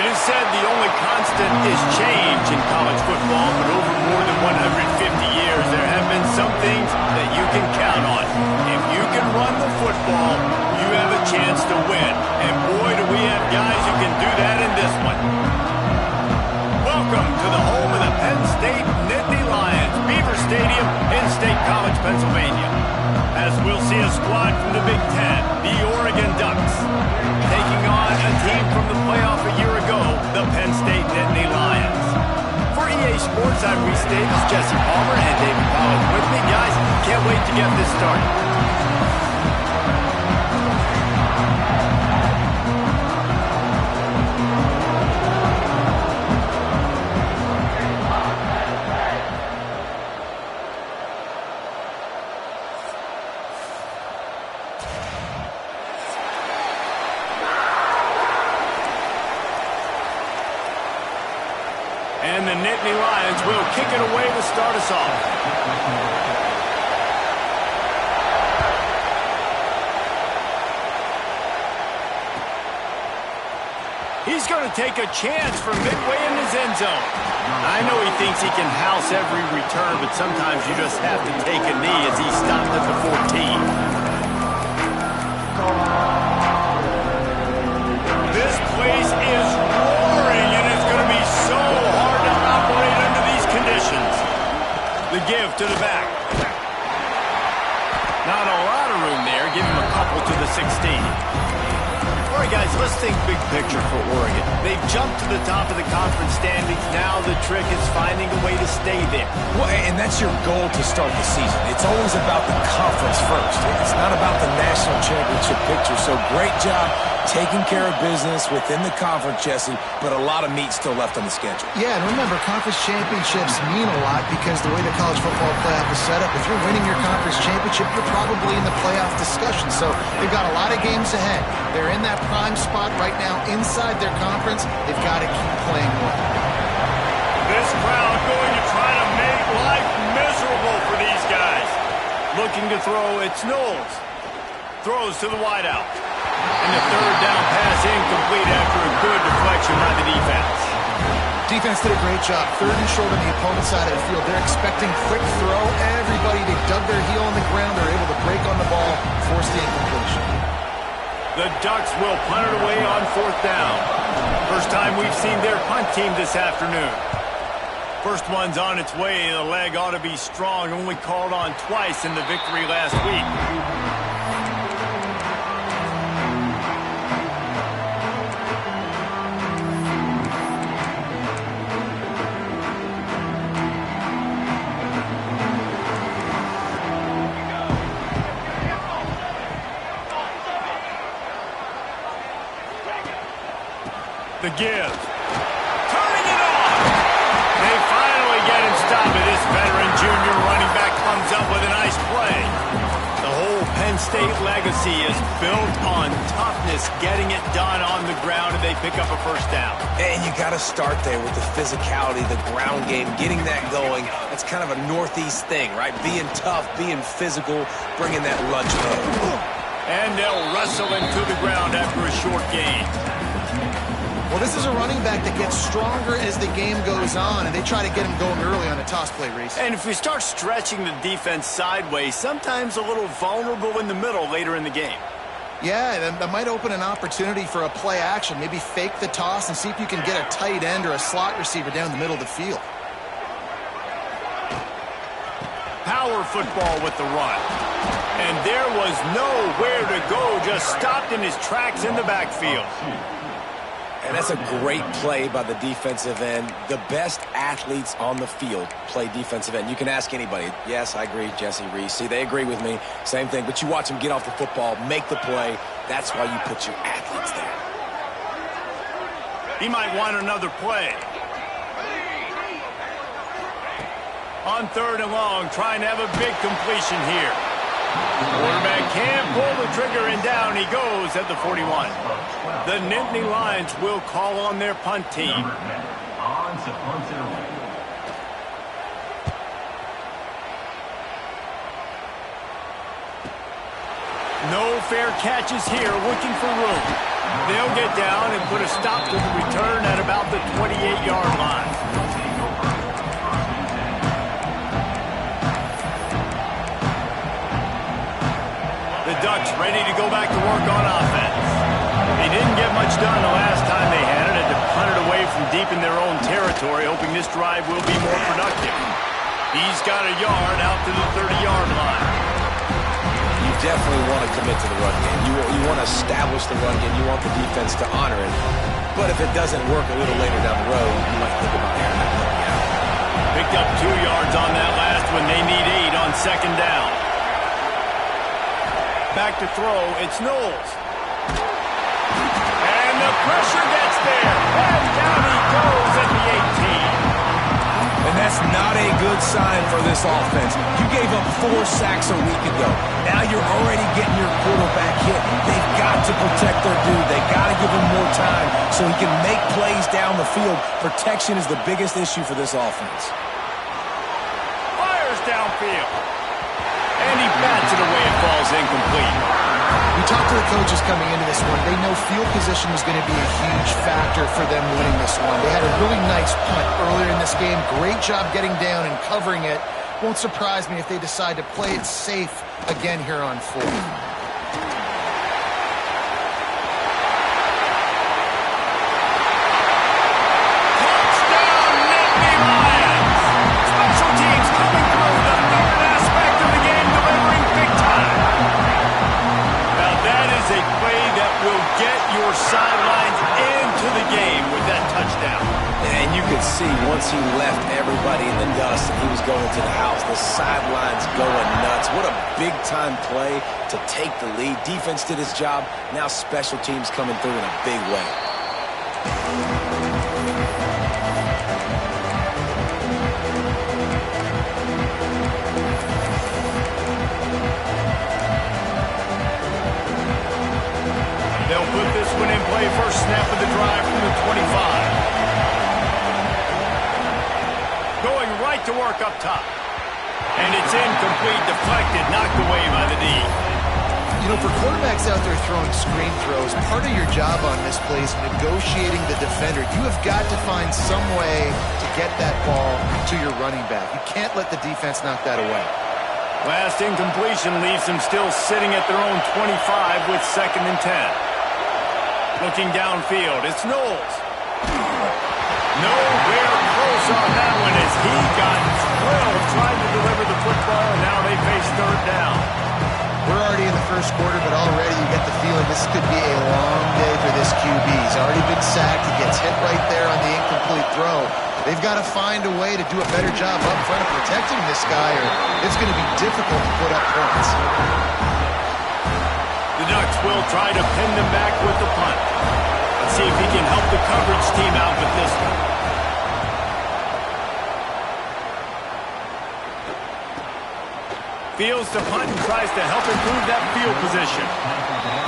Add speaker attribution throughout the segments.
Speaker 1: It is said the only constant is change in college football, but over more than 150 years, there have been some things that you can count on. If you can run the football, you have a chance to win. And boy, do we have guys who can do that in this one. Welcome to the home of the Penn State Nittany Lions, Beaver Stadium in State College, Pennsylvania. As we'll see a squad from the Big Ten, the Oregon Ducks, taking on a team from the playoff a year ago, the Penn State Nittany Lions. For EA Sports, I'm Reese Davis, Jesse Palmer, and David Powell with me. Guys, can't wait to get this started. And the Nittany Lions will kick it away to start us off. He's going to take a chance from midway in his end zone. I know he thinks he can house every return, but sometimes you just have to take a knee as he stopped at the 14. This place is roaring, and it's going to be so hard to operate under these conditions. The give to the back. Not a lot of room there. Give him a couple to the 16. All right, guys, let's think big picture for Oregon. They've jumped to the top of the conference standings. Now the trick is finding a way to stay there.
Speaker 2: Well, and that's your goal to start the season. It's always about the conference first. It's not about the national championship picture. So great job taking care of business within the conference, Jesse, but a lot of meat still left on the schedule.
Speaker 3: Yeah, and remember, conference championships mean a lot because the way the college football playoff is set up, if you're winning your conference championship, you're probably in the playoff discussion. So they've got a lot of games ahead. They're in that prime spot right now inside their conference. They've got to keep playing well.
Speaker 1: This crowd going to try to make life miserable for these guys. Looking to throw, it's Knowles. Throws to the wideout. And the third down pass incomplete after a good deflection by the defense.
Speaker 3: Defense did a great job. Third and short on the opponent's side of the field. They're expecting quick throw. Everybody, they dug their heel on the ground. They're able to break on the ball, force the incompletion.
Speaker 1: The Ducks will punt it away on fourth down. First time we've seen their punt team this afternoon. First one's on its way. The leg ought to be strong. Only called on twice in the victory last week. The give. Turning it off. They finally get him stopped. This veteran junior running back comes up with a nice play. The whole Penn State legacy is built on toughness, getting it done on the ground, and they pick up a first down.
Speaker 2: And you got to start there with the physicality, the ground game, getting that going. That's kind of a Northeast thing, right? Being tough, being physical, bringing that lunch load.
Speaker 1: And they'll wrestle him to the ground after a short gain.
Speaker 3: Well, this is a running back that gets stronger as the game goes on, and they try to get him going early on a toss play, Reese.
Speaker 1: And if we start stretching the defense sideways, sometimes a little vulnerable in the middle later in the game.
Speaker 3: Yeah, that might open an opportunity for a play action. Maybe fake the toss and see if you can get a tight end or a slot receiver down the middle of the field.
Speaker 1: Power football with the run. And there was nowhere to go, just stopped in his tracks in the backfield.
Speaker 2: And that's a great play by the defensive end. The best athletes on the field play defensive end. You can ask anybody. Yes, I agree, Jesse, Reese. See, they agree with me. Same thing. But you watch them get off the football, make the play. That's why you put your athletes there.
Speaker 1: He might want another play. On third and long, trying to have a big completion here. Quarterback can't pull the trigger, and down he goes at the 41. The Nittany Lions will call on their punt team. No fair catches here, looking for room. They'll get down and put a stop to the return at about the 28-yard line. The Ducks ready to go back to work on offense. They didn't get much done the last time they had it, to punt it away from deep in their own territory, hoping this drive will be more productive. He's got a yard out to the 30-yard line.
Speaker 2: You definitely want to commit to the run game. You want to establish the run game. You want the defense to honor it. But if it doesn't work a little later down the road, you might think about airing that play out.
Speaker 1: Picked up 2 yards on that last one. They need 8 on second down. Back to throw. It's Knowles. And the pressure gets there. And down he goes at the 18.
Speaker 2: And that's not a good sign for this offense. You gave up 4 sacks a week ago. Now you're already getting your quarterback hit. They've got to protect their dude. They've got to give him more time so he can make plays down the field. Protection is the biggest issue for this offense.
Speaker 1: Fires downfield. And he bats it away. It falls incomplete.
Speaker 3: We talked to the coaches coming into this one. They know field position was going to be a huge factor for them winning this one. They had a really nice punt earlier in this game. Great job getting down and covering it. Won't surprise me if they decide to play it safe again here on 4th.
Speaker 1: Touchdown, Nittany Lions! Special teams coming through the third aspect of the game, delivering big time. Now that is a play that will get your sidelines into the game with that touchdown.
Speaker 2: And you could see once he left everybody in the dust and he was going to the house, the sidelines going nuts. What a big-time play to take the lead. Defense did its job. Now special teams coming through in a big way.
Speaker 1: They'll put this one in play. First snap of the drive from the 25. Going right to work up top. And it's incomplete, deflected, knocked away by the D.
Speaker 3: You know, for quarterbacks out there throwing screen throws, part of your job on this play is negotiating the defender. You have got to find some way to get that ball to your running back. You can't let the defense knock that away.
Speaker 1: Last incompletion leaves them still sitting at their own 25 with 2nd and 10. Looking downfield, it's Knowles. Nowhere close on that one as he got thrilled trying to deliver the football, and now they face 3rd down.
Speaker 3: We're already in the first quarter, but already you get the feeling this could be a long day for this QB. He's already been sacked. He gets hit right there on the incomplete throw. They've got to find a way to do a better job up front of protecting this guy, or it's going to be difficult to put up points.
Speaker 1: The Ducks will try to pin them back with the punt. Let's see if he can help the coverage team out with this one. Fields the punt and tries to help improve that field position.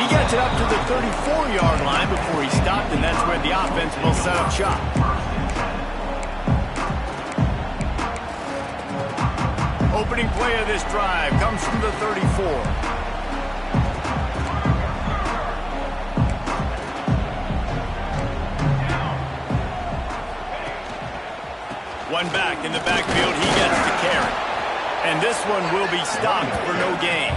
Speaker 1: He gets it up to the 34-yard line before he stopped, and that's where the offense will set up shop. Opening play of this drive comes from the 34. One back in the backfield, he gets the carry. And this one will be stopped for no gain.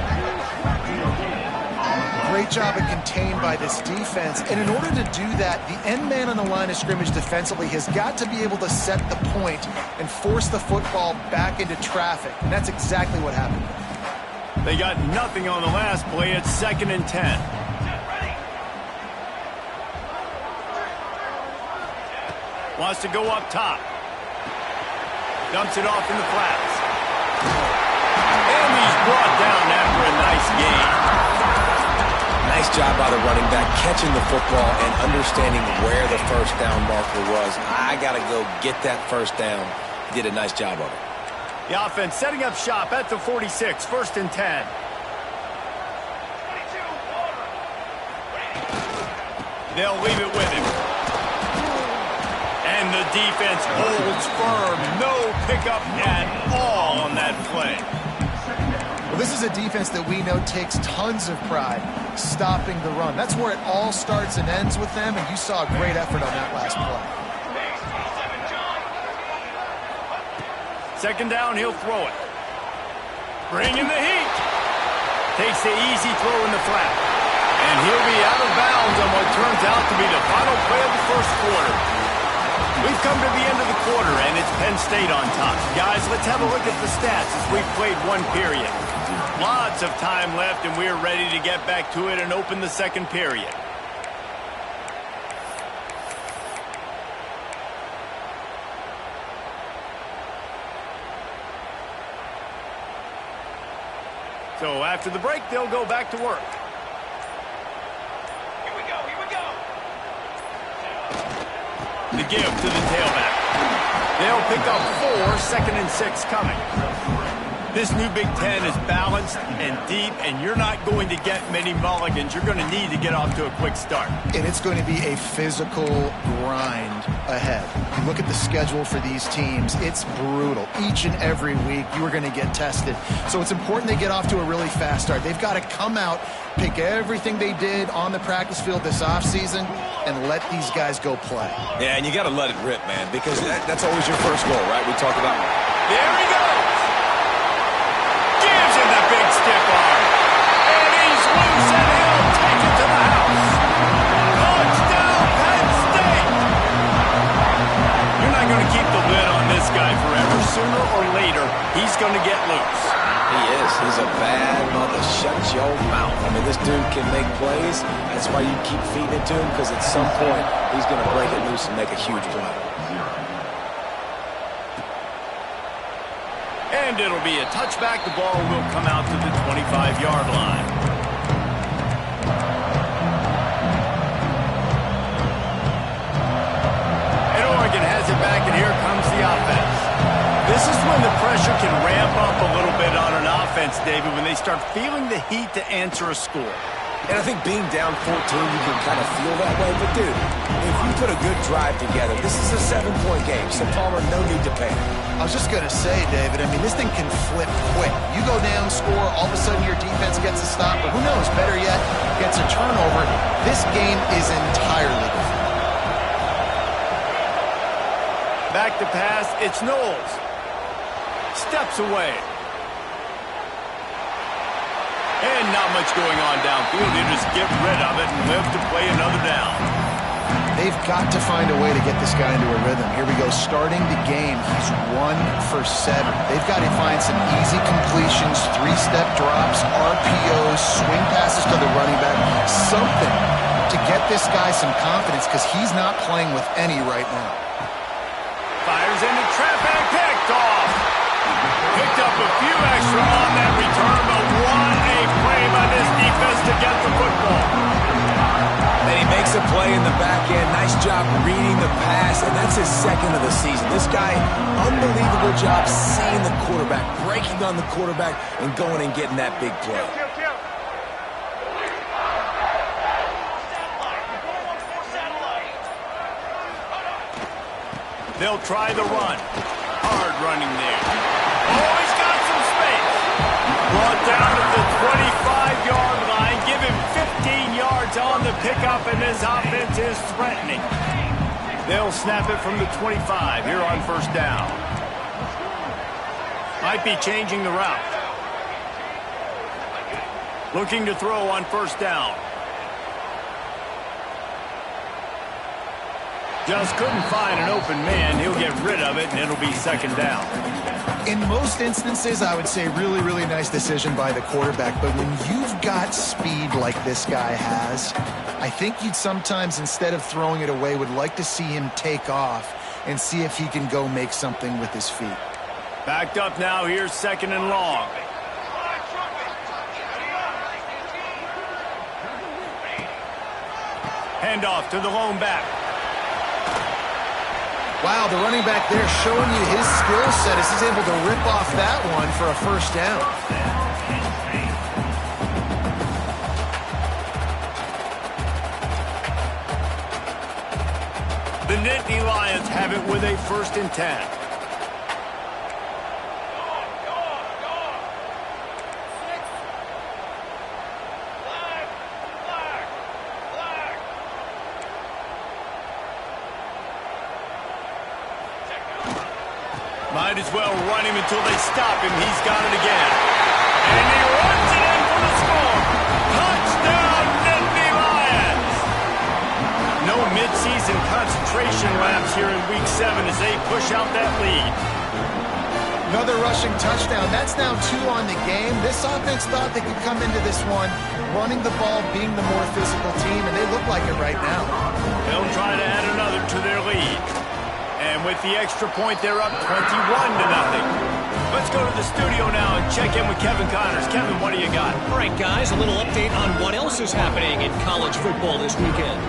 Speaker 3: Great job of contained by this defense. And in order to do that, the end man on the line of scrimmage defensively has got to be able to set the point and force the football back into traffic. And that's exactly what happened.
Speaker 1: They got nothing on the last play. It's 2nd and 10. Wants to go up top. Dumps it off in the flats. And he's brought down after a nice gain.
Speaker 2: Nice job by the running back, catching the football and understanding where the first down marker was. I got to go get that first down. He did a nice job of it.
Speaker 1: The offense setting up shop at the 46, 1st and 10. They'll leave it with him. And the defense holds firm. No pickup at all on that play.
Speaker 3: Well, this is a defense that we know takes tons of pride stopping the run. That's where it all starts and ends with them, and you saw a great effort on that last play.
Speaker 1: Second down, he'll throw it. Bringing the heat. Takes the easy throw in the flat. And he'll be out of bounds on what turns out to be the final play of the first quarter. We've come to the end of the quarter, and it's Penn State on top. Guys, let's have a look at the stats as we've played one period. Lots of time left, and we're ready to get back to it and open the second period. So after the break, they'll go back to work.
Speaker 4: Here we go, here we go.
Speaker 1: The give to the tailback. They'll pick up 4, 2nd and 6 coming. This new Big Ten is balanced and deep, and you're not going to get many mulligans. You're going to need to get off to a quick start.
Speaker 3: And it's going to be a physical grind ahead. You look at the schedule for these teams, it's brutal. Each and every week, you are going to get tested. So it's important they get off to a really fast start. They've got to come out, pick everything they did on the practice field this offseason, and let these guys go play.
Speaker 2: Yeah, and you got to let it rip, man, because that's always your first goal, right? We talk about.
Speaker 1: There he goes. Gives him the big stiff arm. And he's loose, and he'll take it to the house. Touchdown, Penn State. You're not going to keep the lid on this guy forever. Sooner or later, he's going to get loose.
Speaker 2: He is. He's a bad mother. Shut your mouth. I mean, this dude can make plays. That's why you keep feeding it to him, because at some point, he's going to break it loose and make a huge play.
Speaker 1: And it'll be a touchback. The ball will come out to the 25-yard line. And Oregon has it back, and here comes the offense. This is when the pressure can ramp up a little bit on an offense, David, when they start feeling the heat to answer a score.
Speaker 2: And I think being down 14, you can kind of feel that way. But, dude, if you put a good drive together, this is a 7-point game. So, Palmer, no need to panic.
Speaker 3: I was just going to say, David, I mean, this thing can flip quick. You go down, score, all of a sudden your defense gets a stop, or who knows, better yet, gets a turnover. This game is entirely different.
Speaker 1: Back to pass, it's Knowles. Steps away. And not much going on downfield. They just get rid of it and live to play another down.
Speaker 3: They've got to find a way to get this guy into a rhythm. Here we go. Starting the game, he's 1 for 7. They've got to find some easy completions, 3-step drops, RPOs, swing passes to the running back, something to get this guy some confidence, because he's not playing with any right now.
Speaker 1: Fires into trap and picked off. Picked up a few extra on that return, but what a play by this defense to get the football.
Speaker 2: Then he makes a play in the back end. Nice job reading the pass, and that's his 2nd of the season. This guy, unbelievable job seeing the quarterback, breaking on the quarterback, and going and getting that big play.
Speaker 1: They'll try the run. Hard running there. Oh, he's got some space. Brought down at the 25-yard line. Give him 15 yards on the pickup, and this offense is threatening. They'll snap it from the 25 here on first down. Might be changing the route. Looking to throw on first down. Just couldn't find an open man. He'll get rid of it, and it'll be 2nd down.
Speaker 3: In most instances, I would say really, really nice decision by the quarterback. But when you've got speed like this guy has, I think you'd sometimes, instead of throwing it away, would like to see him take off and see if he can go make something with his feet.
Speaker 1: Backed up now. Here's 2nd and long. Handoff to the lone back.
Speaker 3: Wow, the running back there showing you his skill set as he's able to rip off that one for a first down.
Speaker 1: The Nittany Lions have it with a 1st and 10. Might as well run him until they stop him. He's got it again. And he runs it in for the score. Touchdown, Nittany Lions! No midseason concentration laps here in Week 7 as they push out that lead.
Speaker 3: Another rushing touchdown. That's now 2 on the game. This offense thought they could come into this one running the ball, being the more physical team, and they look like it right now.
Speaker 1: They'll try to add another to their lead. And with the extra point, they're up 21-0. Let's go to the studio now and check in with Kevin Connors. Kevin, what do you got?
Speaker 4: All right, guys, a little update on what else is happening in college football this weekend.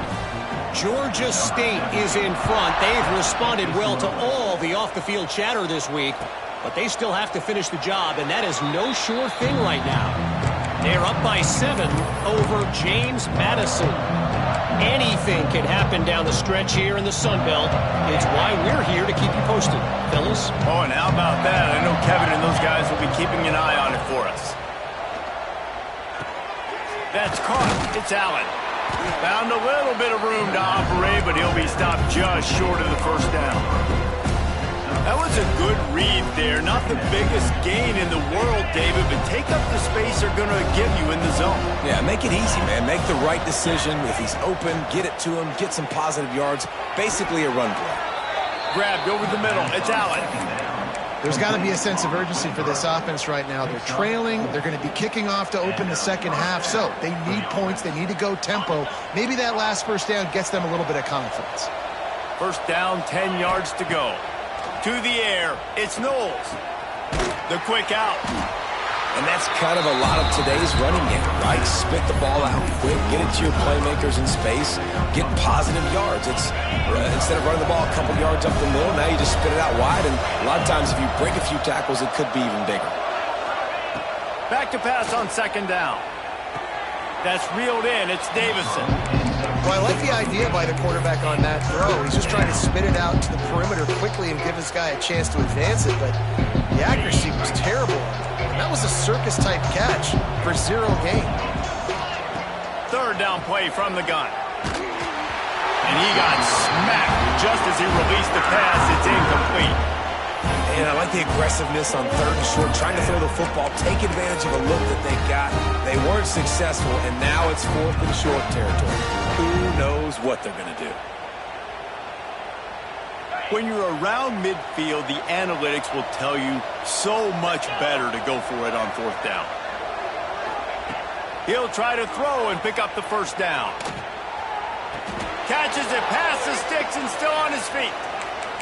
Speaker 4: Georgia State is in front. They've responded well to all the off-the-field chatter this week, but they still have to finish the job, and that is no sure thing right now. They're up by 7 over James Madison. Anything can happen down the stretch here in the Sun Belt. It's why we're here to keep you posted, fellas.
Speaker 1: Oh, and how about that? I know Kevin and those guys will be keeping an eye on it for us. That's caught. It's Allen. Found a little bit of room to operate, but he'll be stopped just short of the first down. That was a good read there. Not the biggest gain in the world, David, but take up the space they're going to give you in the zone.
Speaker 2: Yeah, make it easy, man. Make the right decision. If he's open, get it to him, get some positive yards. Basically a run play.
Speaker 1: Grabbed over the middle. It's Allen.
Speaker 3: There's got to be a sense of urgency for this offense right now. They're trailing. They're going to be kicking off to open the second half. So they need points. They need to go tempo. Maybe that last first down gets them a little bit of confidence.
Speaker 1: First down, 10 yards to go. To the air, it's Knowles. The quick out.
Speaker 2: And that's kind of a lot of today's running game, right? Spit the ball out quick, get it to your playmakers in space, get positive yards. It's instead of running the ball a couple yards up the middle, now you just spit it out wide, and a lot of times if you break a few tackles, it could be even bigger.
Speaker 1: Back to pass on second down. That's reeled in. It's Davison.
Speaker 3: Well, I like the idea by the quarterback on that throw. He's just trying to spit it out to the perimeter quickly and give this guy a chance to advance it, but the accuracy was terrible. That was a circus-type catch for 0 gain.
Speaker 1: Third down play from the gun. And he got smacked just as he released the pass. It's incomplete.
Speaker 2: And I like the aggressiveness on third and short, trying to throw the football, take advantage of a look that they got. They weren't successful, and now it's fourth and short territory. Who knows what they're going to do?
Speaker 1: When you're around midfield, the analytics will tell you so much better to go for it on fourth down. He'll try to throw and pick up the first down. Catches it past the sticks and still on his feet.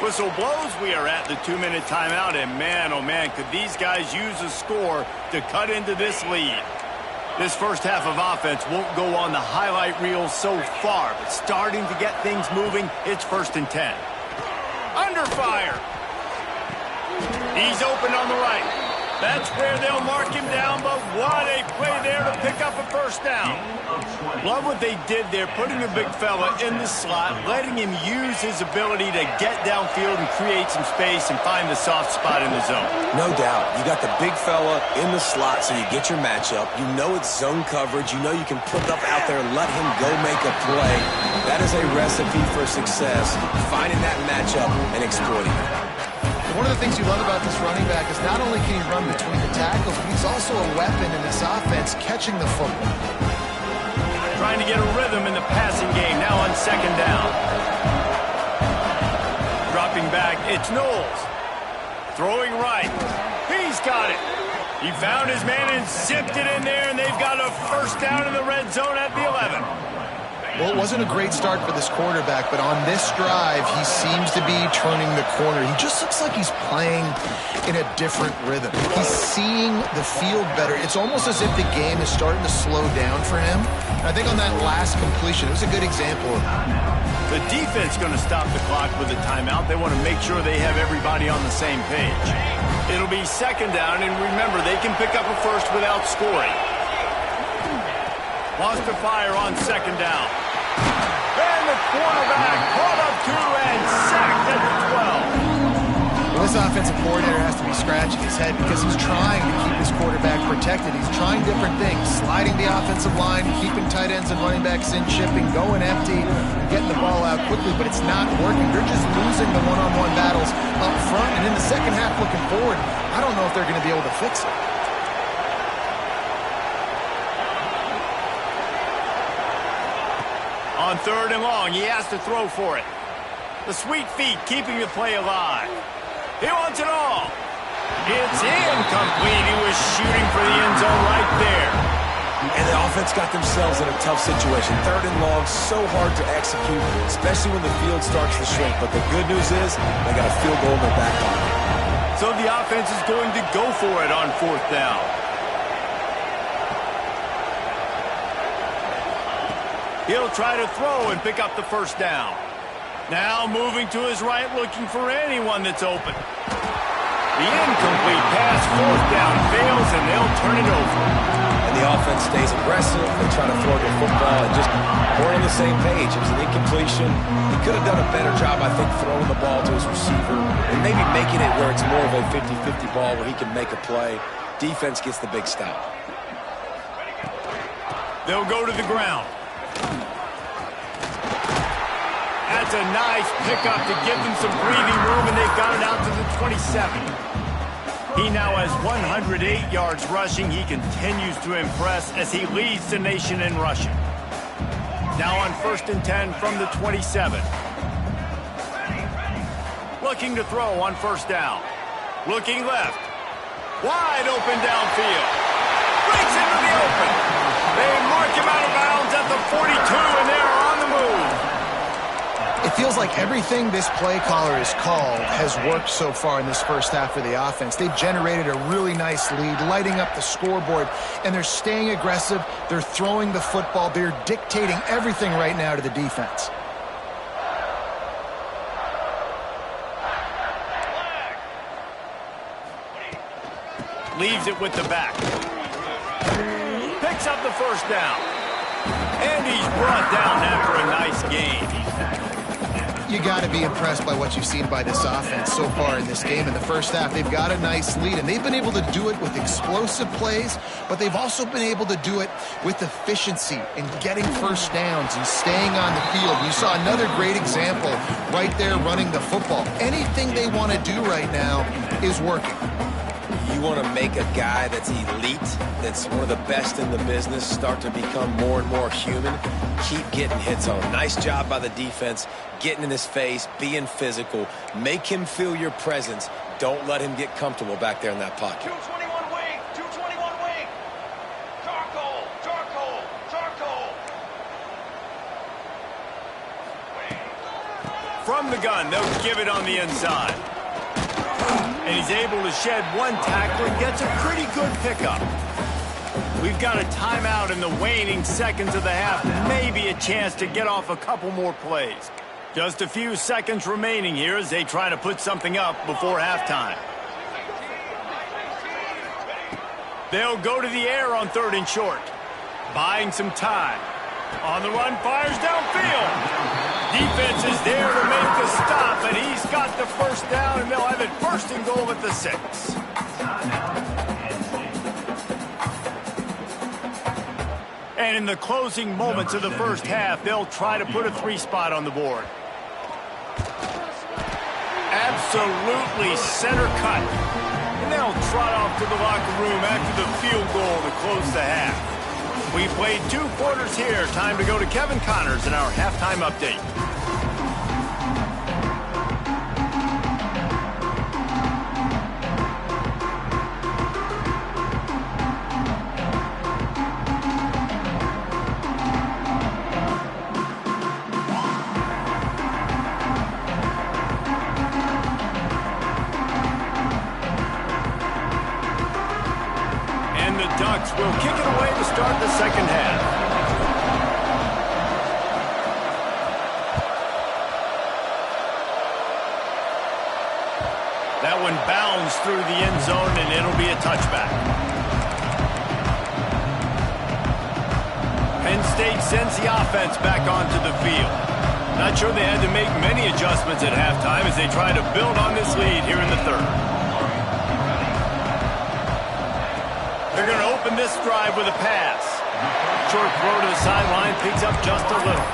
Speaker 1: Whistle blows. We are at the 2-minute timeout, and man, oh man, could these guys use a score to cut into this lead. This first half of offense won't go on the highlight reel so far, but starting to get things moving, it's 1st and 10. Under fire. He's open on the right. That's where they'll mark him down, but what a play there to pick up a first down. Love what they did there, putting the big fella in the slot, letting him use his ability to get downfield and create some space and find the soft spot in the zone.
Speaker 2: No doubt. You got the big fella in the slot, so you get your matchup. You know it's zone coverage. You know you can put up out there and let him go make a play. That is a recipe for success, finding that matchup and exploiting it.
Speaker 3: One of the things you love about this running back is not only can he run between the tackles, but he's also a weapon in this offense, catching the football.
Speaker 1: Trying to get a rhythm in the passing game now on second down. Dropping back, it's Knowles. Throwing right. He's got it. He found his man and zipped it in there, and they've got a first down in the red zone at the 11.
Speaker 3: Well, it wasn't a great start for this quarterback, but on this drive, he seems to be turning the corner. He just looks like he's playing in a different rhythm. He's seeing the field better. It's almost as if the game is starting to slow down for him. And I think on that last completion, it was a good example of that.
Speaker 1: The defense going to stop the clock with a timeout. They want to make sure they have everybody on the same page. It'll be second down, and remember, they can pick up a first without scoring. Lost to fire on second down. And the quarterback caught up to and sacked at the 12.
Speaker 3: Well, This offensive coordinator has to be scratching his head because he's trying to keep his quarterback protected. He's trying different things, sliding the offensive line, keeping tight ends and running backs in, chipping, going empty, and getting the ball out quickly, but it's not working. They're just losing the one-on-one battles up front, and in the second half looking forward, I don't know if they're going to be able to fix it.
Speaker 1: On 3rd and long, he has to throw for it. The sweet feet keeping the play alive. He wants it all. It's incomplete. He was shooting for the end zone right there.
Speaker 2: And the offense got themselves in a tough situation. 3rd and long, so hard to execute, especially when the field starts to shrink. But the good news is they got a field goal in their back pocket.
Speaker 1: So the offense is going to go for it on 4th down. He'll try to throw and pick up the 1st down. Now moving to his right, looking for anyone that's open. The incomplete pass, 4th down, fails, and they'll turn it over.
Speaker 2: And the offense stays aggressive. They try to throw the football and just weren't on the same page. It was an incompletion. He could have done a better job, I think, throwing the ball to his receiver and maybe making it where it's more of a 50-50 ball where he can make a play. Defense gets the big stop.
Speaker 1: They'll go to the ground. That's a nice pickup to give them some breathing room, and they've got it out to the 27. He now has 108 yards rushing. He continues to impress as he leads the nation in rushing. Now on 1st and 10 from the 27. Looking to throw on 1st down. Looking left. Wide open downfield. Breaks into the open. They mark him out of bounds at the 42, and they're on the move.
Speaker 3: It feels like everything this play caller has called has worked so far in this first half of the offense. They've generated a really nice lead, lighting up the scoreboard, and they're staying aggressive. They're throwing the football. They're dictating everything right now to the defense.
Speaker 1: Leaves it with the back. Picks up the 1st down. And he's brought down after a nice game.
Speaker 3: You got to be impressed by what you've seen by this offense so far in this game. In the first half, they've got a nice lead, and they've been able to do it with explosive plays, but they've also been able to do it with efficiency and getting 1st downs and staying on the field. You saw another great example right there running the football. Anything they want to do right now is working.
Speaker 2: You want to make a guy that's elite, that's one of the best in the business, start to become more and more human. Keep getting hits on him. Nice job by the defense, getting in his face, being physical. Make him feel your presence. Don't let him get comfortable back there in that pocket.
Speaker 5: 221 wing, 221 wing. Charcoal, charcoal, charcoal.
Speaker 1: From the gun, they'll give it on the inside. And he's able to shed one tackle and gets a pretty good pickup. We've got a timeout in the waning seconds of the half. Maybe a chance to get off a couple more plays. Just a few seconds remaining here as they try to put something up before halftime. They'll go to the air on 3rd and short. Buying some time. On the run, fires downfield. Defense is there to make the stop, and he's got the 1st down, and they'll have it 1st and goal at the 6. And in the closing moments of the first half, they'll try to put a 3 spot on the board. Absolutely center cut. And they'll trot off to the locker room after the field goal to close the half. We played 2 quarters here. Time to go to Kevin Connors in our halftime update. Ducks will kick it away to start the second half. That one bounds through the end zone, and it'll be a touchback. Penn State sends the offense back onto the field. Not sure they had to make many adjustments at halftime as they try to build on this lead here in the third. They're going to open this drive with a pass. Short throw to the sideline, picks up just a little.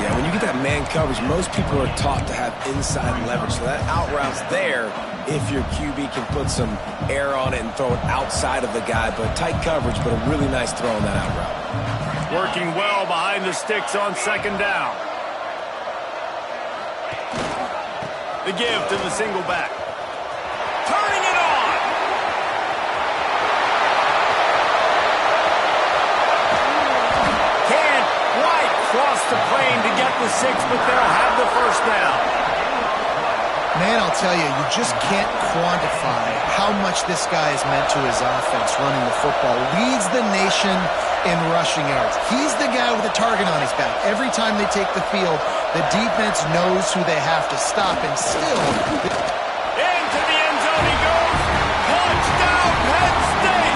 Speaker 2: Yeah, when you get that man coverage, most people are taught to have inside leverage. So that out route's there if your QB can put some air on it and throw it outside of the guy. But tight coverage, but a really nice throw on that out route.
Speaker 1: Working well behind the sticks on second down. The give to the single back. Turning it on! Can't quite cross the plane to get the 6, but they'll have the first down.
Speaker 3: Man, I'll tell you, you just can't quantify how much this guy has meant to his offense running the football. Leads the nation in rushing yards. He's the guy with a target on his back. Every time they take the field, the defense knows who they have to stop, and still...
Speaker 1: Into the end zone he goes. Touchdown, Penn State!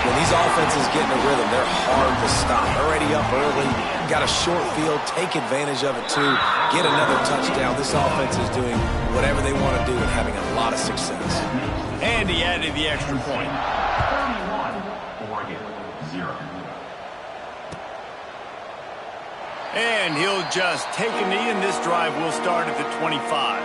Speaker 2: When these offenses get in a rhythm, they're hard to stop. Already up early, got a short field, take advantage of it too, get another touchdown. This offense is doing whatever they want to do and having a lot of success.
Speaker 1: And he added the extra point. And he'll just take a knee, and this drive will start at the 25.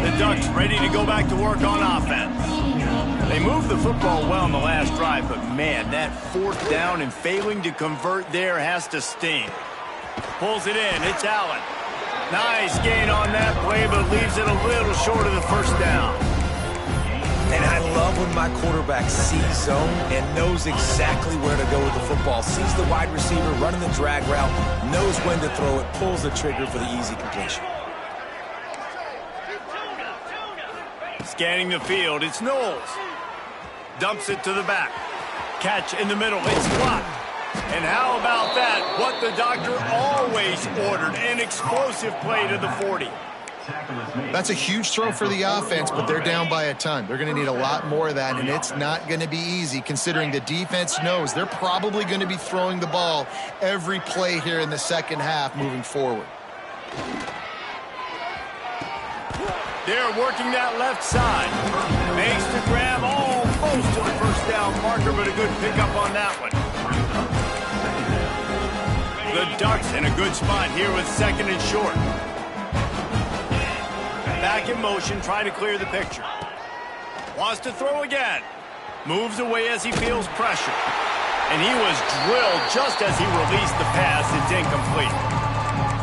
Speaker 1: The Ducks ready to go back to work on offense. They moved the football well in the last drive, but man, that fourth down and failing to convert there has to sting. Pulls it in. It's Allen. Nice gain on that play, but leaves it a little short of the first down.
Speaker 2: And I love when my quarterback sees zone and knows exactly where to go with the football. Sees the wide receiver running the drag route, knows when to throw it, pulls the trigger for the easy completion.
Speaker 1: Scanning the field, it's Knowles. Dumps it to the back. Catch in the middle, it's blocked. And how about that? What the doctor always ordered, an explosive play to the 40.
Speaker 3: That's a huge throw for the offense, but they're down by a ton. They're going to need a lot more of that, and it's not going to be easy considering the defense knows they're probably going to be throwing the ball every play here in the second half moving forward.
Speaker 1: They're working that left side. Makes the grab almost to the first down marker, but a good pickup on that one. The Ducks in a good spot here with second and short. Back in motion, trying to clear the picture. Wants to throw again. Moves away as he feels pressure. And he was drilled just as he released the pass. It's incomplete.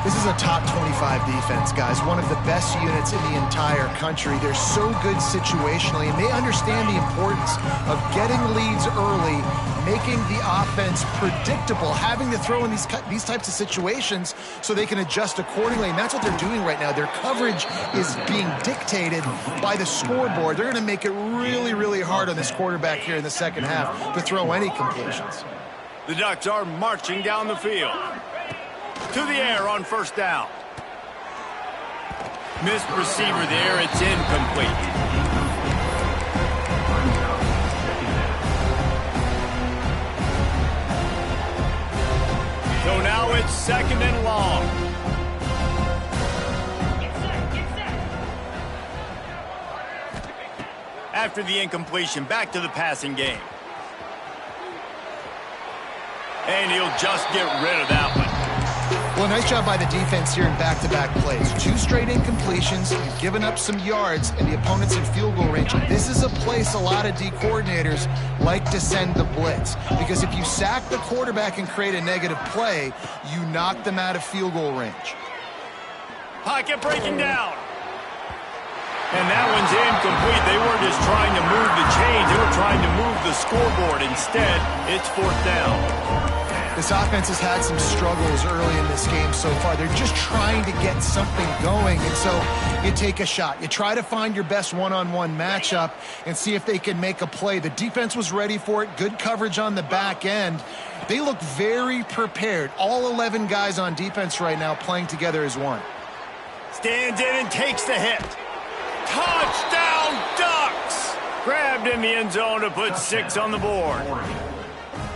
Speaker 3: This is a top 25 defense, guys. One of the best units in the entire country. They're so good situationally, and they understand the importance of getting leads early, making the offense predictable, having to throw in these types of situations so they can adjust accordingly. And that's what they're doing right now. Their coverage is being dictated by the scoreboard. They're going to make it really, really hard on this quarterback here in the second half to throw any completions.
Speaker 1: The Ducks are marching down the field. To the air on first down. Missed receiver there. It's incomplete. So now it's second and long. After the incompletion, back to the passing game. And he'll just get rid of that one.
Speaker 3: Well, nice job by the defense here in back-to-back plays. 2 straight incompletions, you've given up some yards, and the opponent's in field goal range. This is a place a lot of D coordinators like to send the blitz, because if you sack the quarterback and create a negative play, you knock them out of field goal range.
Speaker 1: Pocket breaking down. And that one's incomplete. They weren't just trying to move the chains. They were trying to move the scoreboard. Instead, it's fourth down.
Speaker 3: This offense has had some struggles early in this game so far. They're just trying to get something going, and so you take a shot. You try to find your best one-on-one matchup and see if they can make a play. The defense was ready for it. Good coverage on the back end. They look very prepared. All 11 guys on defense right now playing together as one.
Speaker 1: Stands in and takes the hit. Touchdown Ducks! Grabbed in the end zone to put 6 on the board.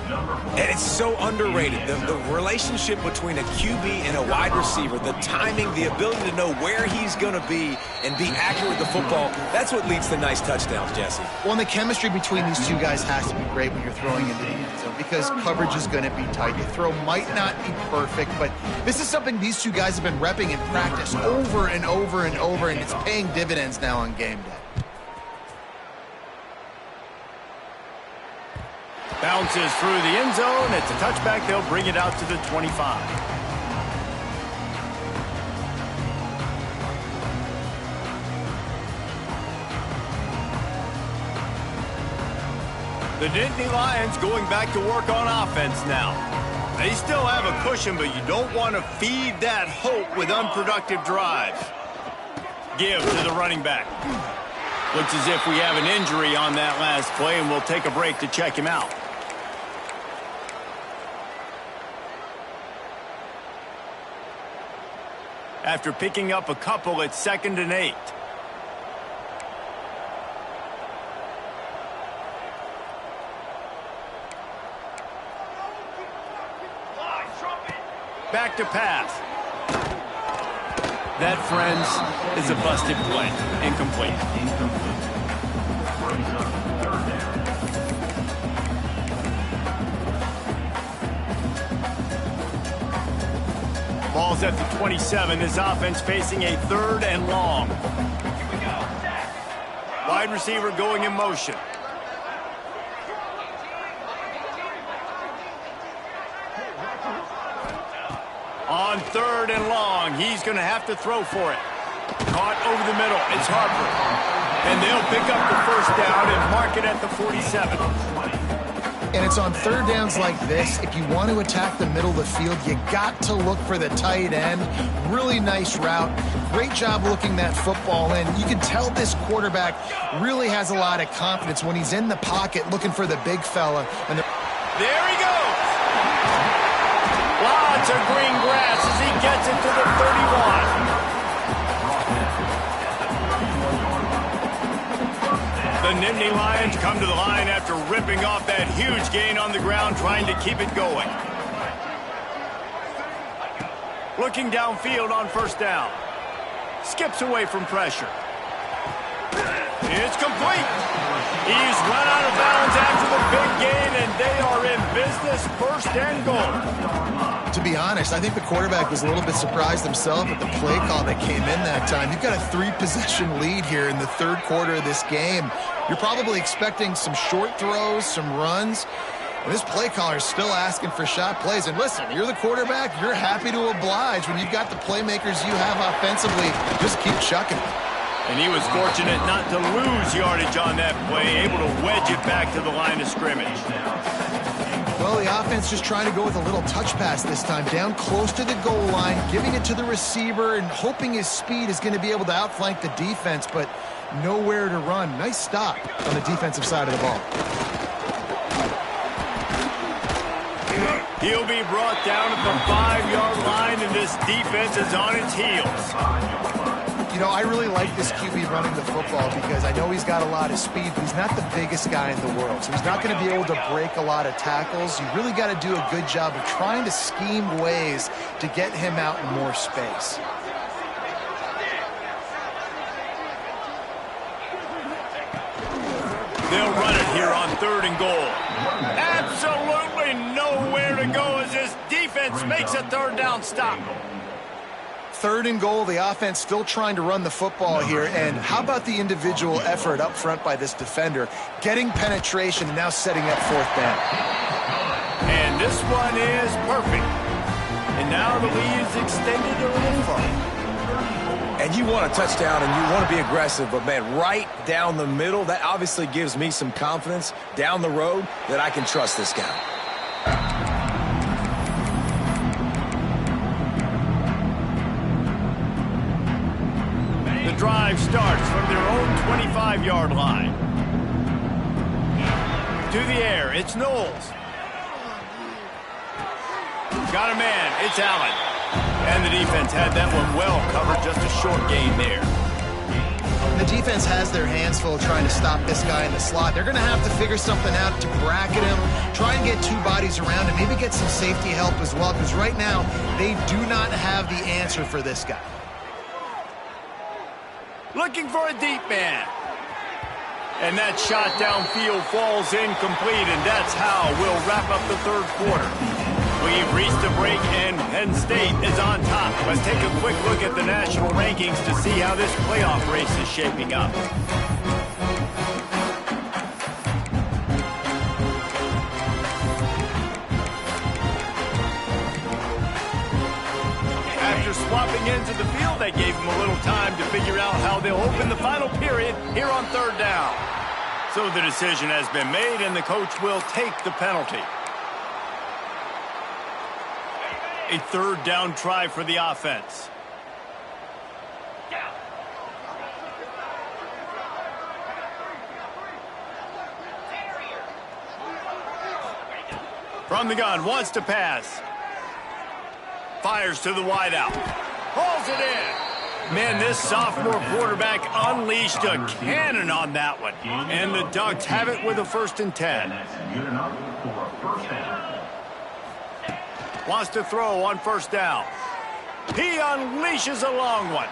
Speaker 2: And it's so underrated. The relationship between a QB and a wide receiver, the timing, the ability to know where he's going to be and be accurate with the football, that's what leads to nice touchdowns, Jesse.
Speaker 3: Well, and the chemistry between these two guys has to be great when you're throwing into the end zone because coverage is going to be tight. The throw might not be perfect, but this is something these two guys have been repping in practice over and over and over, and it's paying dividends now on game day.
Speaker 1: Bounces through the end zone. It's a touchback. They'll bring it out to the 25. The Nittany Lions going back to work on offense now. They still have a cushion, but you don't want to feed that hope with unproductive drives. Give to the running back. Looks as if we have an injury on that last play, and we'll take a break to check him out. After picking up a couple, it's 2nd and 8. Back to pass. That, friends, is a busted play. Incomplete. Ball's at the 27. This offense facing a 3rd and long. Wide receiver going in motion. On 3rd and long, he's going to have to throw for it. Caught over the middle. It's Harper. And they'll pick up the 1st down and mark it at the 47.
Speaker 3: And it's on 3rd downs like this. If you want to attack the middle of the field, you got to look for the tight end. Really nice route. Great job looking that football in. You can tell this quarterback really has a lot of confidence when he's in the pocket looking for the big fella. And
Speaker 1: there he goes. Lots of green grass as he gets it to the 31. The Nittany Lions come to the line after ripping off that huge gain on the ground, trying to keep it going. Looking downfield on 1st down. Skips away from pressure. It's complete. He's run out of bounds after the big gain, and they are in business, 1st and goal.
Speaker 3: To be honest, I think the quarterback was a little bit surprised himself at the play call that came in that time. You've got a 3-possession lead here in the 3rd quarter of this game. You're probably expecting some short throws, some runs. And this play caller is still asking for shot plays. And listen, you're the quarterback. You're happy to oblige when you've got the playmakers you have offensively. Just keep chucking it.
Speaker 1: And he was fortunate not to lose yardage on that play, able to wedge it back to the line of scrimmage.
Speaker 3: Well, the offense just trying to go with a little touch pass this time, down close to the goal line, giving it to the receiver and hoping his speed is going to be able to outflank the defense, but nowhere to run. Nice stop on the defensive side of the ball.
Speaker 1: He'll be brought down at the 5-yard line, and this defense is on its heels.
Speaker 3: You know, I really like this QB running the football because I know he's got a lot of speed, but he's not the biggest guy in the world. So he's not going to be able to break a lot of tackles. You really got to do a good job of trying to scheme ways to get him out in more space.
Speaker 1: They'll run it here on 3rd and goal. Absolutely nowhere to go as this defense makes a 3rd down stop.
Speaker 3: 3rd and goal, the offense still trying to run the football here. And how about the individual effort up front by this defender? Getting penetration and now setting up 4th down.
Speaker 1: And this one is perfect. And now the lead is extended a little further.
Speaker 2: And you want a touchdown and you want to be aggressive, but, man, right down the middle, that obviously gives me some confidence down the road that I can trust this guy.
Speaker 1: The drive starts from their own 25-yard line. To the air, it's Knowles. Got a man, it's Allen. And the defense had that one well covered, just a short gain there.
Speaker 3: The defense has their hands full trying to stop this guy in the slot. They're going to have to figure something out to bracket him, try and get two bodies around him, maybe get some safety help as well, because right now they do not have the answer for this guy.
Speaker 1: Looking for a deep man. And that shot downfield falls incomplete, and that's how we'll wrap up the third quarter. We've reached a break, and Penn State is on top. Let's take a quick look at the national rankings to see how this playoff race is shaping up. After swapping ends of the field, that gave them a little time to figure out how they'll open the final period here on third down. So the decision has been made, and the coach will take the penalty. A third down try for the offense. From the gun, wants to pass. Fires to the wideout. Hauls it in. Man, this sophomore quarterback unleashed a cannon on that one. And the Ducks have it with a 1st and 10. Wants to throw on 1st down. He unleashes a long one.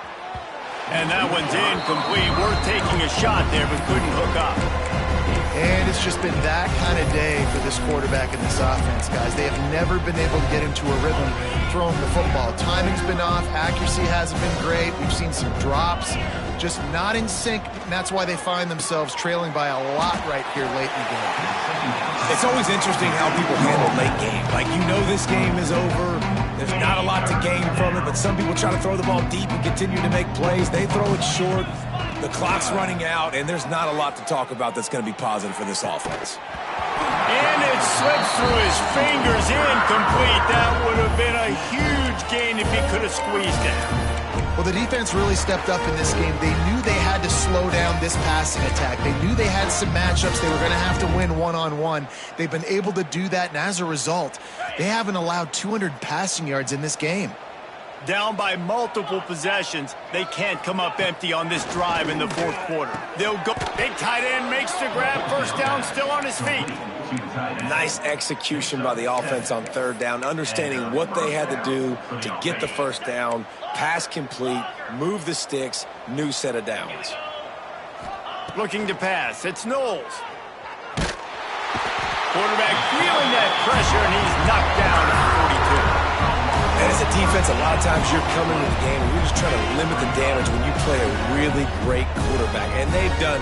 Speaker 1: And that one's incomplete. Worth taking a shot there, but couldn't hook up.
Speaker 3: And it's just been that kind of day for this quarterback and this offense, guys. They have never been able to get into a rhythm throwing the football. Timing's been off. Accuracy hasn't been great. We've seen some drops. Just not in sync, and that's why they find themselves trailing by a lot right here late in the game.
Speaker 2: It's always interesting how people handle late game. Like, you know this game is over. There's not a lot to gain from it, but some people try to throw the ball deep and continue to make plays. They throw it short. The clock's running out, and there's not a lot to talk about that's going to be positive for this offense.
Speaker 1: And it slips through his fingers, incomplete. That would have been a huge gain if he could have squeezed it.
Speaker 3: Well, the defense really stepped up in this game. They knew they had to slow down this passing attack. They knew they had some matchups they were going to have to win one-on-one. They've been able to do that, and as a result, they haven't allowed 200 passing yards in this game.
Speaker 1: Down by multiple possessions, they can't come up empty on this drive in the fourth quarter. They'll go. Big tight end makes the grab. 1st down, still on his feet.
Speaker 2: Nice execution by the offense on 3rd down, understanding what they had to do to get the 1st down, pass complete, move the sticks, new set of downs.
Speaker 1: Looking to pass. It's Knowles. Quarterback feeling that pressure, and he's knocked down at 42.
Speaker 2: And as a defense, a lot of times you're coming to the game and you're just trying to limit the damage when you play a really great quarterback. And they've done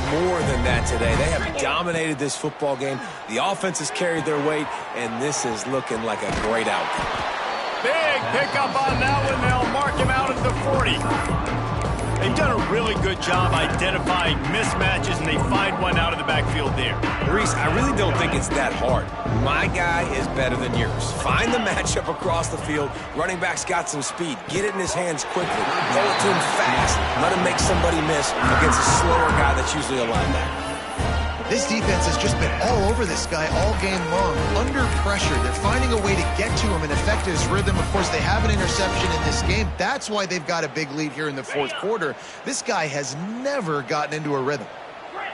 Speaker 2: more than that today. They have dominated this football game. The offense has carried their weight, and this is looking like a great outcome.
Speaker 1: Big pickup on that one. They'll mark him out at the 40. They've done a really good job identifying mismatches, and they find one out of the backfield there.
Speaker 2: Reese, I really don't think it's that hard. My guy is better than yours. Find the matchup across the field. Running back's got some speed. Get it in his hands quickly. Throw it to him fast. Let him make somebody miss against a slower guy that's usually a linebacker.
Speaker 3: This defense has just been all over this guy all game long, under pressure. They're finding a way to get to him and affect his rhythm. Of course, they have an interception in this game. That's why they've got a big lead here in the fourth quarter. This guy has never gotten into a rhythm.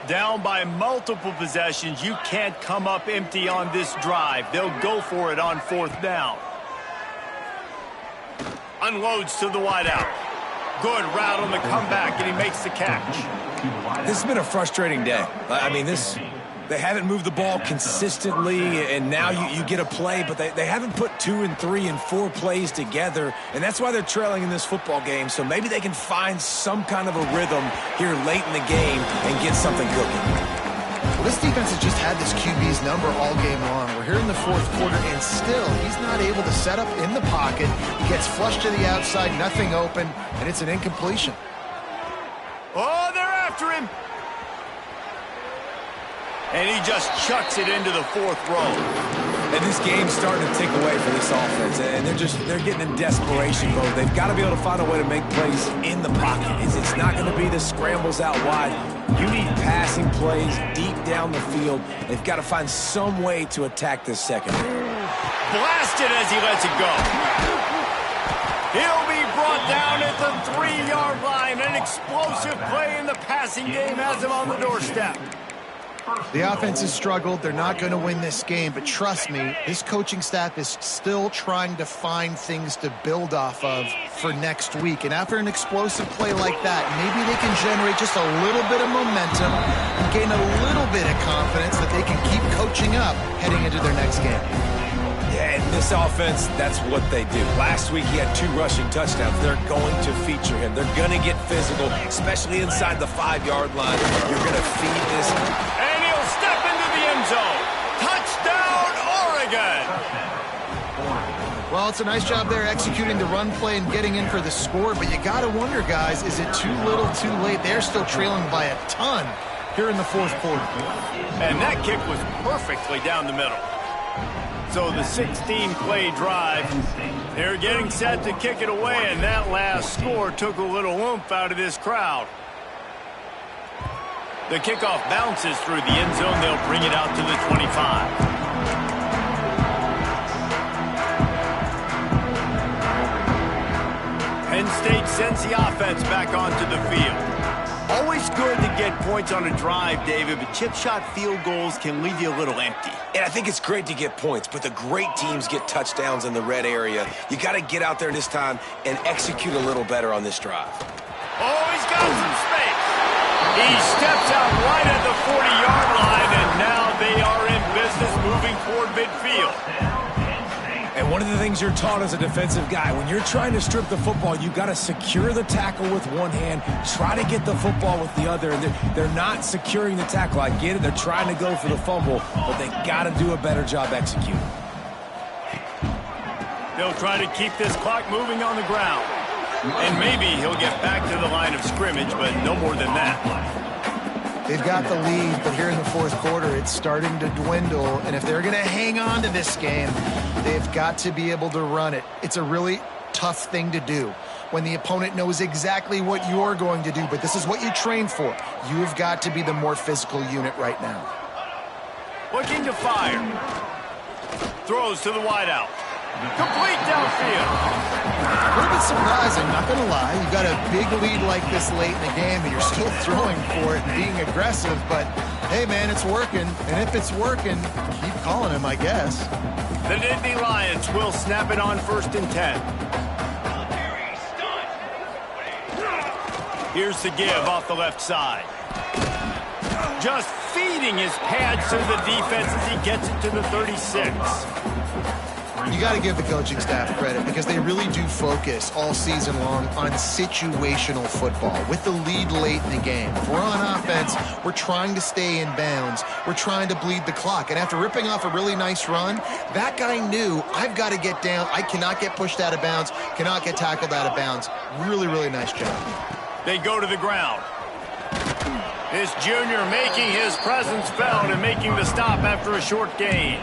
Speaker 1: Down by multiple possessions, you can't come up empty on this drive. They'll go for it on 4th down. Unloads to the wideout. Good route on the comeback, and he makes the catch.
Speaker 2: This has been a frustrating day. I mean, they haven't moved the ball consistently, and now you get a play, but they haven't put 2 and 3 and 4 plays together, and that's why they're trailing in this football game. So maybe they can find some kind of a rhythm here late in the game and get something cooking.
Speaker 3: Well, this defense has just had this QB's number all game long. We're here in the fourth quarter, and still he's not able to set up in the pocket. He gets flushed to the outside, nothing open, and it's an incompletion.
Speaker 1: Oh, they're after him. And he just chucks it into the 4th row.
Speaker 2: And this game's starting to tick away for this offense, and they're getting in desperation mode. They've got to be able to find a way to make plays in the pocket. It's not going to be the scrambles out wide. You need passing plays deep down the field. They've got to find some way to attack this secondary.
Speaker 1: Blasted as he lets it go. He'll be brought down down at the 3-yard line. An explosive play in the passing game has him on the doorstep.
Speaker 3: The offense has struggled. They're not going to win this game, but trust me, this coaching staff is still trying to find things to build off of for next week. And after an explosive play like that, maybe they can generate just a little bit of momentum and gain a little bit of confidence that they can keep coaching up heading into their next game.
Speaker 2: Yeah, and this offense, that's what they do. Last week he had 2 rushing touchdowns. They're going to feature him. They're going to get physical, especially inside the 5-yard line. You're going to feed this.
Speaker 1: And he'll step into the end zone. Touchdown, Oregon!
Speaker 3: Well, it's a nice job there executing the run play and getting in for the score, but you got to wonder, guys, is it too little, too late? They're still trailing by a ton here in the 4th quarter.
Speaker 1: And that kick was perfectly down the middle. So the 16-play drive, they're getting set to kick it away, and that last score took a little oomph out of this crowd. The kickoff bounces through the end zone. They'll bring it out to the 25. Penn State sends the offense back onto the field. Always good to get points on a drive, David, but chip shot field goals can leave you a little empty.
Speaker 2: And I think it's great to get points, but the great teams get touchdowns in the red area. You got to get out there this time and execute a little better on this drive.
Speaker 1: Oh, he's got some space. He steps out right at the 40-yard line, and now they are in business moving toward midfield.
Speaker 2: And one of the things you're taught as a defensive guy, when you're trying to strip the football, you've got to secure the tackle with one hand, try to get the football with the other. And they're not securing the tackle. I get it. They're trying to go for the fumble, but they got to do a better job executing.
Speaker 1: They'll try to keep this clock moving on the ground. And maybe he'll get back to the line of scrimmage, but no more than that.
Speaker 3: They've got the lead, but here in the 4th quarter, it's starting to dwindle. And if they're going to hang on to this game, they've got to be able to run it. It's a really tough thing to do when the opponent knows exactly what you're going to do, but this is what you train for. You've got to be the more physical unit right now.
Speaker 1: Looking to fire. Throws to the wideout. Complete downfield.
Speaker 3: A little bit surprising, not going to lie. You've got a big lead like this late in the game, and you're still throwing for it and being aggressive. But, hey, man, it's working. And if it's working, keep calling him, I guess.
Speaker 1: The Nittany Lions will snap it on 1st and 10. Here's the give off the left side. Just feeding his pads to the defense as he gets it to the 36.
Speaker 3: You got to give the coaching staff credit because they really do focus all season long on situational football. With the lead late in the game, if we're on offense, we're trying to stay in bounds. We're trying to bleed the clock. And after ripping off a really nice run, that guy knew, I've got to get down. I cannot get pushed out of bounds, cannot get tackled out of bounds. Really, really nice job.
Speaker 1: They go to the ground. This junior making his presence felt and making the stop after a short gain.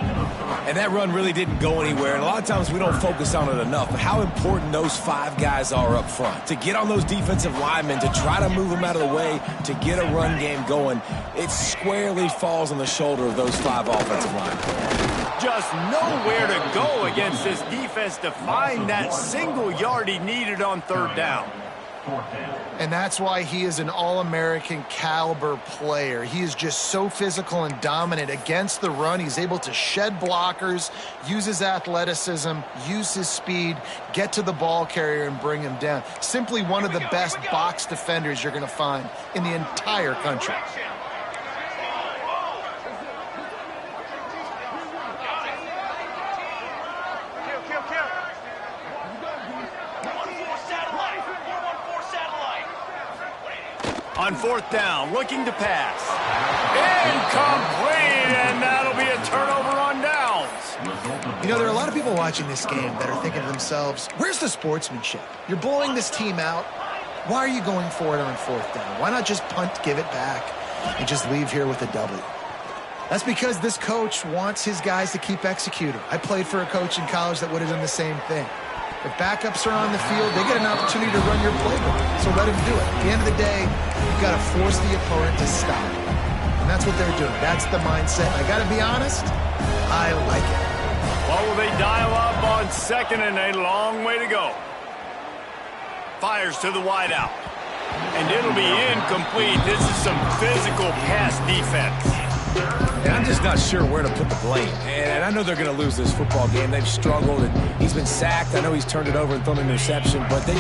Speaker 2: And that run really didn't go anywhere. And a lot of times we don't focus on it enough. But how important those 5 guys are up front. To get on those defensive linemen, to try to move them out of the way, to get a run game going, it squarely falls on the shoulder of those 5 offensive linemen.
Speaker 1: Just nowhere to go against this defense to find that single yard he needed on 3rd down.
Speaker 3: And that's why he is an All-American caliber player. He is just so physical and dominant against the run. He's able to shed blockers, use his athleticism, use his speed, get to the ball carrier and bring him down. Simply one of the best box defenders you're going to find in the entire country.
Speaker 1: On 4th down, looking to pass. Incomplete, and that'll be a turnover on downs.
Speaker 3: You know, there are a lot of people watching this game that are thinking to themselves, where's the sportsmanship? You're blowing this team out. Why are you going for it on 4th down? Why not just punt, give it back, and just leave here with a W? That's because this coach wants his guys to keep executing. I played for a coach in college that would have done the same thing. If backups are on the field, they get an opportunity to run your playbook. So let him do it. At the end of the day, you've got to force the opponent to stop. And that's what they're doing. That's the mindset. I got to be honest, I like it.
Speaker 1: Well, will they dial up on 2nd and a long way to go? fires to the wideout. And it'll be incomplete. This is some physical pass defense.
Speaker 2: And I'm just not sure where to put the blame. And I know they're going to lose this football game. They've struggled, and he's been sacked. I know he's turned it over and thrown an interception, but they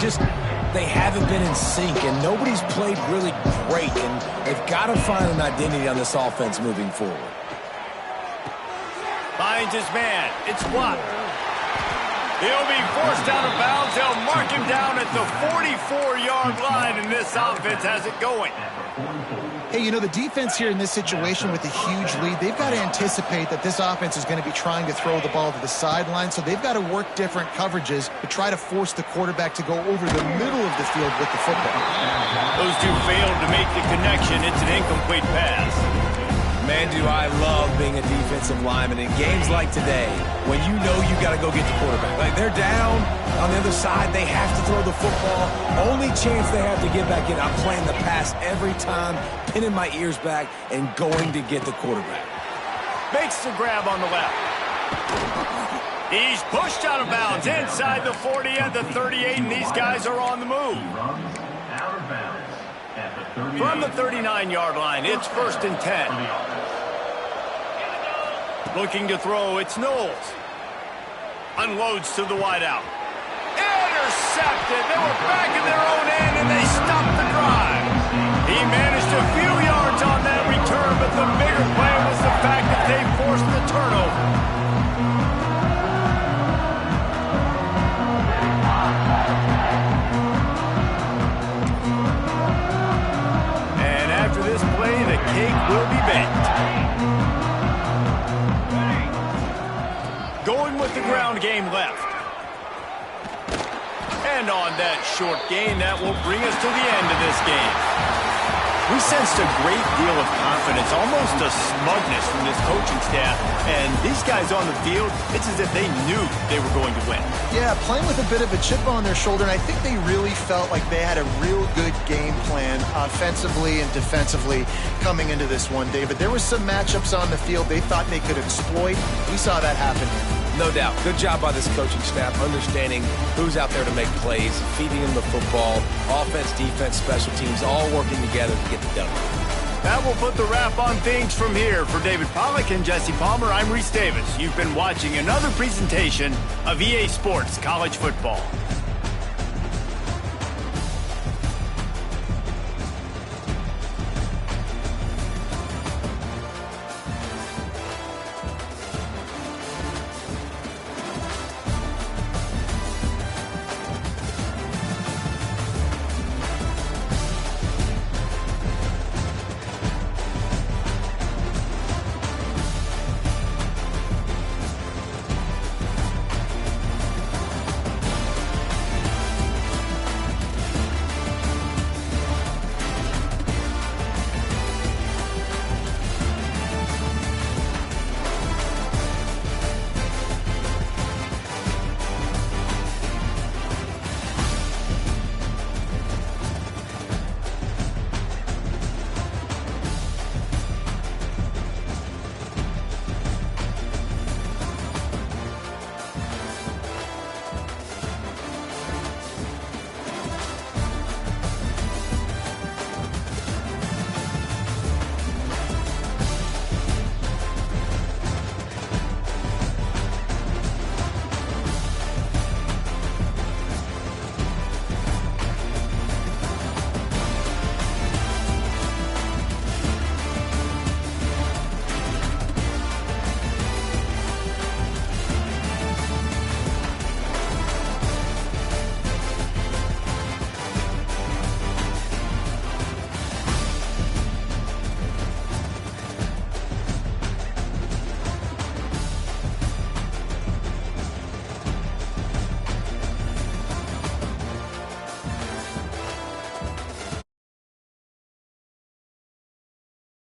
Speaker 2: haven't been in sync, and nobody's played really great, and they've got to find an identity on this offense moving forward.
Speaker 1: Finds his man. It's blocked. He'll be forced out of bounds. They'll mark him down at the 44-yard line, and this offense has it going.
Speaker 3: Hey, you know, the defense here in this situation with a huge lead, they've got to anticipate that this offense is going to be trying to throw the ball to the sideline, so they've got to work different coverages to try to force the quarterback to go over the middle of the field with the football.
Speaker 1: Those two failed to make the connection. It's an incomplete pass.
Speaker 2: Man, do I love being a defensive lineman in games like today when you know you got to go get the quarterback. Like, they're down on the other side. They have to throw the football. Only chance they have to get back in. I'm playing the pass every time, pinning my ears back and going to get the quarterback.
Speaker 1: Makes the grab on the left. He's pushed out of bounds inside the 40 and the 38, and these guys are on the move. From the 39-yard line, it's 1st and 10. Looking to throw, it's Knowles. Unloads to the wideout. Intercepted. They were back in their own end, and they stopped the drive. He managed a few yards on that return, but the bigger play was the fact that they forced the turnover. This play, the cake will be baked. Going with the ground game left. And on that short gain, that will bring us to the end of this game. We sensed a great deal of confidence, almost a smugness from this coaching staff. And these guys on the field, it's as if they knew they were going to win.
Speaker 3: Yeah, playing with a bit of a chip on their shoulder, and I think they really felt like they had a real good game plan offensively and defensively coming into this one, David. There were some matchups on the field they thought they could exploit. We saw that happen here.
Speaker 2: No doubt. Good job by this coaching staff, understanding who's out there to make plays, feeding them the football, offense, defense, special teams, all working together to get the W.
Speaker 1: That will put the wrap on things from here. For David Pollack and Jesse Palmer, I'm Reese Davis. You've been watching another presentation of EA Sports College Football.